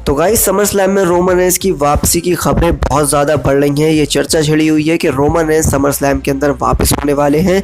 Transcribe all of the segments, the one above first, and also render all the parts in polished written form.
तो guys summer slam में Roman Reigns की वापसी की खबरें बहुत ज़्यादा बढ़ रही हैं। ये चर्चा छिड़ी हुई है कि रोमन रेंस समर स्लैम के अंदर वापस होने वाले हैं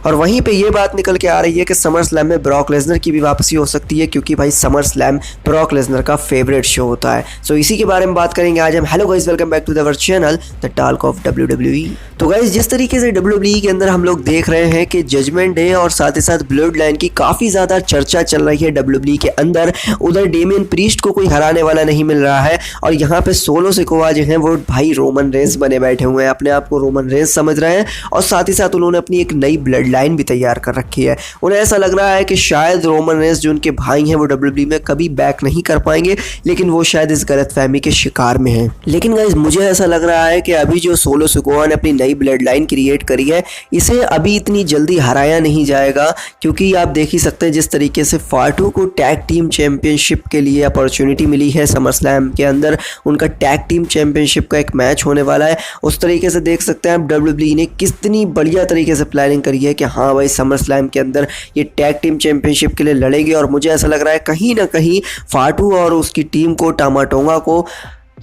और वहीं पे ये बात निकल के आ रही है कि समर स्लैम में ब्रॉक लेसनर की भी वापसी हो सकती है, क्योंकि भाई समर स्लैम ब्रॉक लेसनर का फेवरेट शो होता है। सो इसी के बारे में बात करेंगे आज हम। Hello guys, welcome back to our channel the talk of WWE। तो गाइस जिस तरीके से WWE के अंदर हम लोग देख रहे हैं कि जजमेंट डे और साथ ही साथ ब्लड लाइन की काफ़ी ज़्यादा चर्चा चल रही है WWE के अंदर। उधर डेमियन प्रीस्ट को कोई हराने वाला नहीं मिल रहा है और यहाँ पे सोलो सिकोआ जो हैं वो भाई रोमन रेंस बने बैठे हुए हैं, अपने आप को रोमन रेंस समझ रहे हैं और साथ ही साथ उन्होंने अपनी एक नई ब्लड लाइन भी तैयार कर रखी है। उन्हें ऐसा लग रहा है कि शायद रोमन रेंस जो उनके भाई हैं वो WWE में कभी बैक नहीं कर पाएंगे, लेकिन वो शायद इस गलतफहमी के शिकार में हैं। लेकिन गाइस मुझे ऐसा लग रहा है कि अभी जो सोलो सिकोआ ने अपनी नई ब्लड लाइन क्रिएट करी है, इसे अभी इतनी जल्दी हराया नहीं जाएगा, क्योंकि आप देख ही सकते हैं जिस तरीके से फाटू को टैग टीम चैंपियनशिप के लिए अपॉर्चुनिटी मिली है समर स्लैम के अंदर, उनका टैग टीम चैंपियनशिप का एक मैच होने वाला है। उस तरीके से देख सकते हैं आप WWE ने कितनी बढ़िया तरीके से प्लानिंग करी है कि हाँ भाई समर स्लैम के अंदर ये टैग टीम चैंपियनशिप के लिए लड़ेंगे और मुझे ऐसा लग रहा है कहीं ना कहीं फाटू और उसकी टीम को, टामा टोंगा को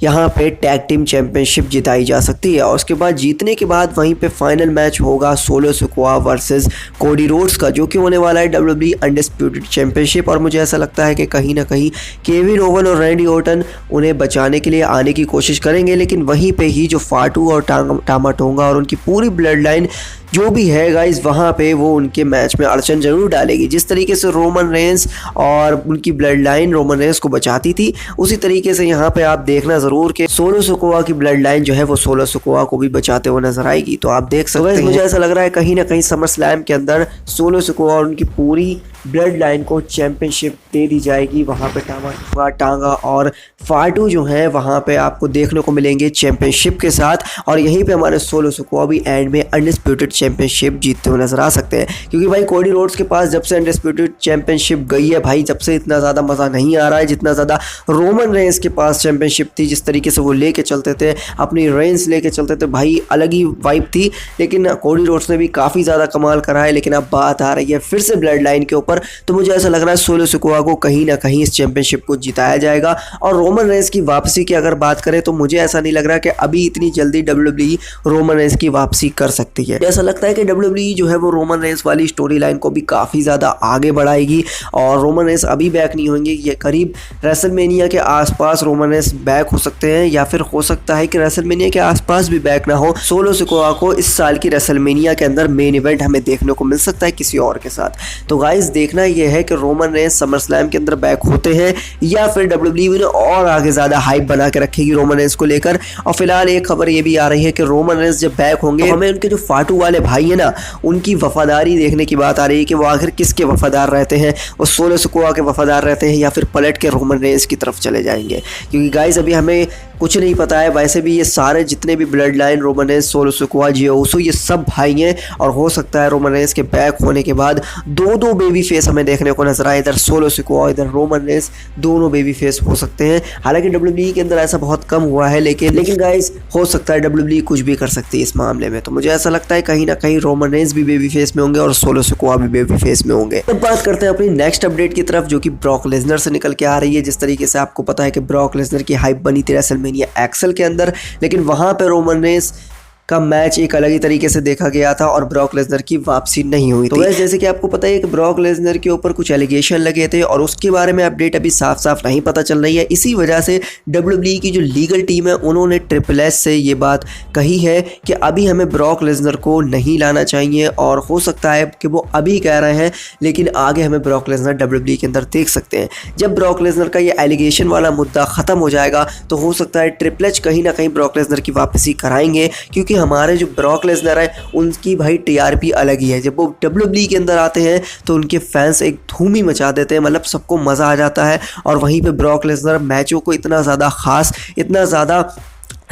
यहाँ पे टैग टीम चैंपियनशिप जिताई जा सकती है। और उसके बाद जीतने के बाद वहीं पे फाइनल मैच होगा solo Sikoa versus Cody Rhodes का, जो कि होने वाला है WWE अनडिस्प्यूटेड चैंपियनशिप। और मुझे ऐसा लगता है कि कहीं ना कहीं केविन ओवन और रैंडी ऑर्टन उन्हें बचाने के लिए आने की कोशिश करेंगे, लेकिन वहीं पे ही जो फाटू और टामा टोंगा और उनकी पूरी ब्लड लाइन जो भी है गाइस, वहाँ पे वो उनके मैच में अड़चन जरूर डालेगी। जिस तरीके से रोमन रेंस और उनकी ब्लड लाइन रोमन रेंस को बचाती थी, उसी तरीके से यहाँ पे आप देखना ज़रूर कि सोलो सिकोआ की ब्लड लाइन जो है वो सोलो सिकोआ को भी बचाते हुए नजर आएगी। तो आप देख सकते हैं, मुझे ऐसा लग रहा है कहीं ना कहीं समर स्लैम के अंदर सोलो सिकोआ और उनकी पूरी ब्लड लाइन को चैंपियनशिप दे दी जाएगी। वहाँ पे टांगा और फाटू जो है वहाँ पे आपको देखने को मिलेंगे चैंपियनशिप के साथ, और यहीं पे हमारे सोलो सिकोआ भी एंड में अनडिस्प्यूटेड चैंपियनशिप जीतते हुए नजर आ सकते हैं। क्योंकि भाई कोडी रोड्स के पास जब से अनडिस्प्यूटेड चैंपियनशिप गई है भाई, जब से इतना ज़्यादा मज़ा नहीं आ रहा है जितना ज़्यादा रोमन रेंस के पास चैंपियनशिप थी। जिस तरीके से वो लेके चलते थे, अपनी रेंस लेके चलते थे भाई, अलग ही वाइब थी। लेकिन कोडी रोड्स ने भी काफ़ी ज़्यादा कमाल करा है। लेकिन अब बात आ रही है फिर से ब्लड लाइन के ऊपर, तो मुझे ऐसा लग रहा है सोलो सिकोआ को कहीं ना कहीं इस चैंपियनशिप को जिताया जाएगा। और रोमन रेंस की वापसी की अगर बात करें तो मुझे ऐसा नहीं लग रहा कि अभी इतनी जल्दी WWE रोमन रेंस की वापसी कर सकती है। ऐसा लगता है कि WWE जो है वो रोमन रेंस वाली स्टोरी लाइन को भी काफ़ी ज़्यादा आगे बढ़ाएगी और रोमन रेंस अभी बैक नहीं होंगे। ये करीब रेसलमेनिया के आसपास रोमन रेंस बैक हो सकते हैं, या फिर हो सकता है कि रेसलमेनिया के आसपास भी बैक ना हो। सोलो सिकोआ को इस साल की रेसलमेनिया के अंदर मेन इवेंट हमें देखने को मिल सकता है किसी और के साथ। तो गाइस देखना यह है कि रोमन रेंस समर स्लैम के अंदर बैक होते हैं या फिर WWE ने और आगे ज़्यादा हाइप बना के रखेगी रोमन रेंस को लेकर। और फिलहाल एक खबर ये भी आ रही है कि रोमन रेंस जब बैक होंगे तो हमें उनके जो फाटू वाले भाई है ना, उनकी वफादारी देखने की बात आ रही है कि वो आखिर किसके वफादार रहते हैं। वो सोलो सिकोआ के वफादार रहते हैं या फिर पलट के रोमन रेंस की तरफ चले जाएंगे, क्योंकि गाइस अभी हमें कुछ नहीं पता है। वैसे भी ये सारे जितने भी bloodline Roman Reigns, Solo Sikoa, Jey Uso, ये सब भाई हैं और हो सकता है रोमन रेंस के बैक होने के बाद दो बेबी फेस हमें देखने को नजर आए। इधर सोलो सिकोआ, इधर रोमन रेंस, दोनों बेबी फेस हो सकते हैं। हालांकि WWE के अंदर ऐसा बहुत कम हुआ है, लेकिन गाइस हो सकता है WWE कुछ भी कर सकती है इस मामले में। तो मुझे ऐसा लगता है कहीं ना कहीं रोमन रेंस भी बेबी फेस में होंगे और सोलो सिकोआ भी बेबी फेस में होंगे। अब बात करते हैं अपनी नेक्स्ट अपडेट की तरफ, जो कि ब्रॉक लेसनर से निकल के आ रही है। जिस तरीके से आपको पता है कि ब्रॉक लेसनर की हाइप बनी थी रेसलमेनिया एक्सेल के अंदर, लेकिन वहां पे रोमन रेंस का मैच एक अलग ही तरीके से देखा गया था और ब्रॉक लेसनर की वापसी नहीं हुई थी। तो जैसे कि आपको पता है कि ब्रॉक लेसनर के ऊपर कुछ एलिगेशन लगे थे और उसके बारे में अपडेट अभी साफ साफ नहीं पता चल रही है। इसी वजह से WWE की जो लीगल टीम है उन्होंने ट्रिपल एच से ये बात कही है कि अभी हमें ब्रॉक लेसनर को नहीं लाना चाहिए, और हो सकता है कि वो अभी कह रहे हैं लेकिन आगे हमें ब्रॉक लेसनर WWE के अंदर देख सकते हैं। जब ब्रॉक लेसनर का ये एलिगेशन वाला मुद्दा ख़त्म हो जाएगा तो हो सकता है ट्रिपल एच कहीं ना कहीं ब्रॉक लेसनर की वापसी कराएंगे, क्योंकि हमारे जो ब्रॉक लेसनर है उनकी भाई TRP अलग ही है। जब वो WWE के अंदर आते हैं तो उनके फैंस एक धूम ही मचा देते हैं, मतलब सबको मज़ा आ जाता है। और वहीं पे ब्रॉक लेसनर मैचों को इतना ज़्यादा ख़ास, इतना ज़्यादा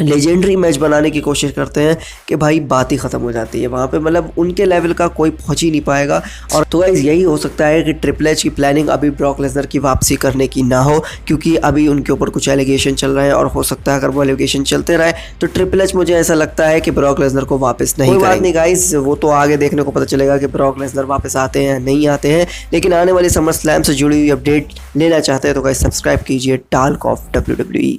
लेजेंडरी मैच बनाने की कोशिश करते हैं कि भाई बात ही ख़त्म हो जाती है वहाँ पे, मतलब उनके लेवल का कोई पहुँच ही नहीं पाएगा। और तो गाइस यही हो सकता है कि ट्रिपल एच की प्लानिंग अभी ब्रॉक लेसनर की वापसी करने की ना हो, क्योंकि अभी उनके ऊपर कुछ एलिगेशन चल रहे हैं और हो सकता है अगर वो एलिगेशन चलते रहे तो ट्रिपल एच, मुझे ऐसा लगता है कि ब्रॉक लेसनर को वापस नहीं करेंगे। कोई बात नहीं गाइस, वो तो आगे देखने को पता चलेगा कि ब्रॉक लेसनर वापस आते हैं नहीं आते हैं। लेकिन आने वाले समर स्लैम से जुड़ी हुई अपडेट लेना चाहते हैं तो गाइस सब्सक्राइब कीजिए टॉक ऑफ WWE।